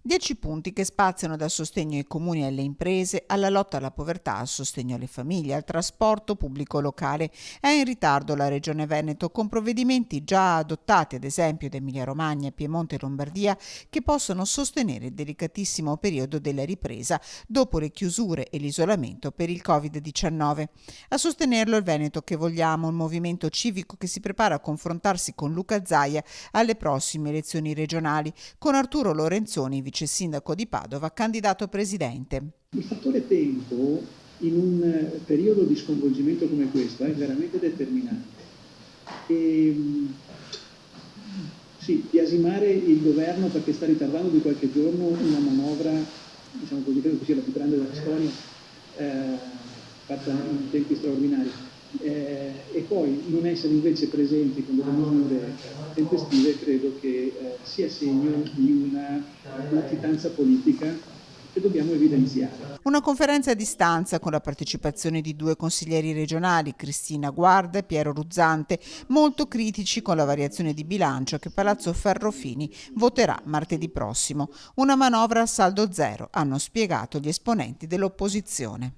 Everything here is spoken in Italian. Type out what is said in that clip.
10 punti che spaziano dal sostegno ai comuni e alle imprese, alla lotta alla povertà, al sostegno alle famiglie, al trasporto pubblico locale. È in ritardo la Regione Veneto con provvedimenti già adottati, ad esempio da Emilia-Romagna, Piemonte e Lombardia, che possono sostenere il delicatissimo periodo della ripresa dopo le chiusure e l'isolamento per il Covid-19. A sostenerlo il Veneto che vogliamo, un movimento civico che si prepara a confrontarsi con Luca Zaia alle prossime elezioni regionali, con Arturo Lorenzoni, vice sindaco di Padova, candidato presidente. Il fattore tempo in un periodo di sconvolgimento come questo è veramente determinante. Sì, biasimare il governo perché sta ritardando di qualche giorno una manovra, diciamo così, credo che sia la più grande della storia, fatta in tempi straordinari. E poi non essere invece presenti con delle misure tempestive credo che sia segno di una latitanza politica che dobbiamo evidenziare. Una conferenza a distanza con la partecipazione di 2 consiglieri regionali, Cristina Guarda e Piero Ruzzante, molto critici con la variazione di bilancio che Palazzo Ferrofini voterà martedì prossimo. Una manovra a saldo zero, hanno spiegato gli esponenti dell'opposizione.